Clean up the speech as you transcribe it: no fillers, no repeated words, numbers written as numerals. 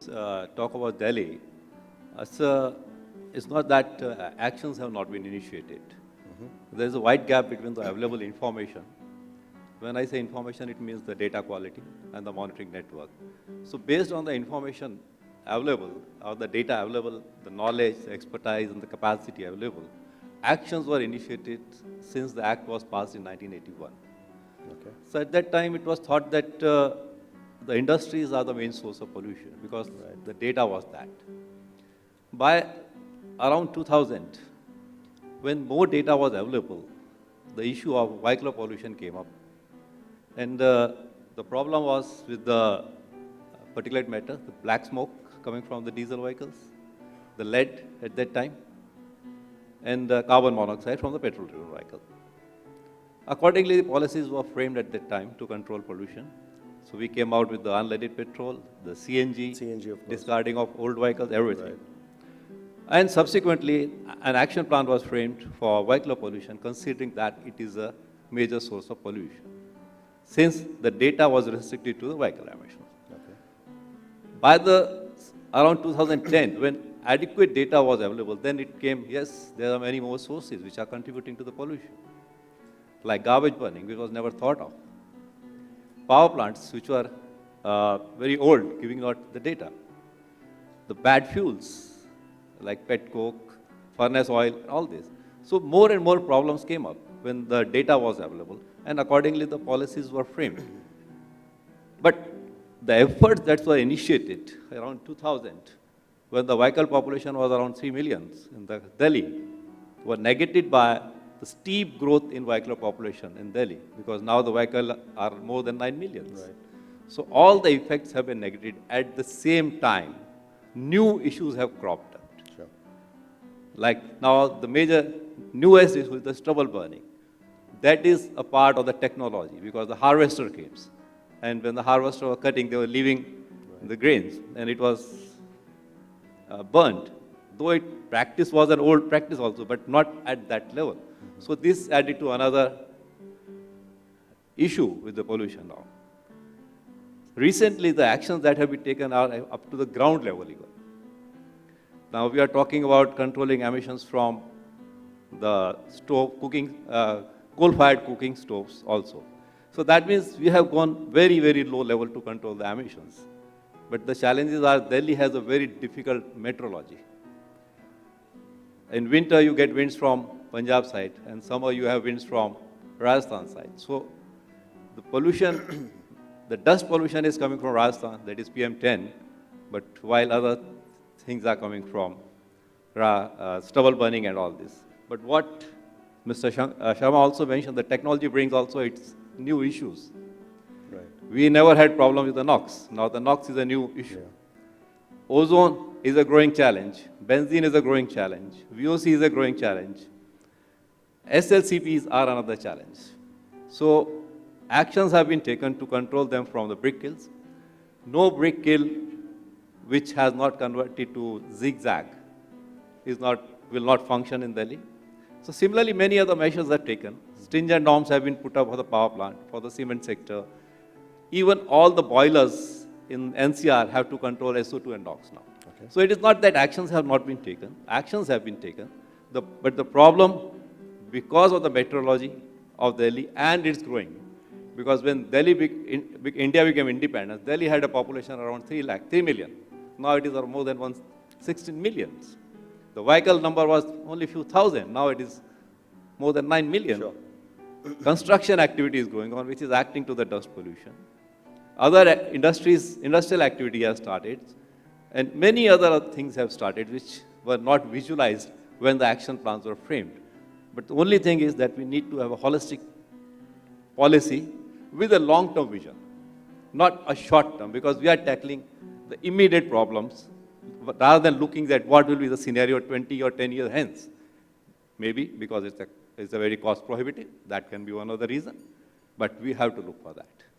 Talk about Delhi, it's, uh, it's not that actions have not been initiated. There's a wide gap between the available information. When I say information, it means the data quality and the monitoring network. So based on the information available, or the data available, the knowledge, the expertise, and the capacity available, actions were initiated since the Act was passed in 1981. Okay. So at that time, it was thought that the industries are the main source of pollution because the data was that. By around 2000, when more data was available, the issue of vehicular pollution came up. And the problem was with the particulate matter, the black smoke coming from the diesel vehicles, the lead at that time, and the carbon monoxide from the petrol-driven vehicle. Accordingly, policies were framed at that time to control pollution. So we came out with the unleaded petrol, the CNG, of course. discarding of old vehicles, everything. Right. And subsequently, an action plan was framed for vehicular pollution, considering that it is a major source of pollution, since the data was restricted to the vehicle emissions. Okay. By the around 2010, when adequate data was available, then it came, yes, there are many more sources which are contributing to the pollution, like garbage burning, which was never thought of. Power plants, which were very old, giving out the data. The bad fuels, like pet coke, furnace oil, all this. So more and more problems came up when the data was available, and accordingly the policies were framed. But the efforts that were initiated around 2000, when the vehicle population was around 3 million in the Delhi, were negated by the steep growth in vehicular population in Delhi, because now the vehicles are more than 9 million. Right. So all the effects have been negated. At the same time, new issues have cropped up. Sure. Like now the major newest issue is the stubble burning. That is a part of the technology because the harvester came. And when the harvester was cutting, they were leaving the grains and it was burnt. Though practice was an old practice also, but not at that level. So this added to another issue with the pollution now. Recently, the actions that have been taken are up to the ground level even. Now we are talking about controlling emissions from the stove cooking, coal-fired cooking stoves also. So that means we have gone very, very low level to control the emissions. But the challenges are Delhi has a very difficult meteorology. In winter, you get winds from Punjab side, and summer you have winds from Rajasthan side. So the pollution, the dust pollution is coming from Rajasthan, that is PM10, but while other things are coming from stubble burning and all this. But what Mr. Sharma also mentioned, the technology brings also its new issues. Right. We never had problem with the NOx. Now the NOx is a new issue. Yeah. Ozone is a growing challenge. Benzene is a growing challenge. VOC is a growing challenge. SLCPs are another challenge. So actions have been taken to control them from the brick kilns. No brick kiln which has not converted to zigzag will not function in Delhi. So similarly, many other measures are taken. Stringent norms have been put up for the power plant, for the cement sector. Even all the boilers in NCR have to control SO2 and NOx now. Okay. So it is not that actions have not been taken. Actions have been taken. But the problem, because of the meteorology of Delhi, and it's growing. Because when India became independent, Delhi had a population around 3 million. Now it is more than 16 million. The vehicle number was only few thousand. Now it is more than 9 million. Sure. Construction activity is going on, which is acting to the dust pollution. Other industrial activity has started, and many other things have started which were not visualized when the action plans were framed. But the only thing is that we need to have a holistic policy with a long-term vision, not a short-term, because we are tackling the immediate problems rather than looking at what will be the scenario 20 or 10 years hence. Maybe because it's a very cost prohibitive, that can be one of the reasons, but we have to look for that.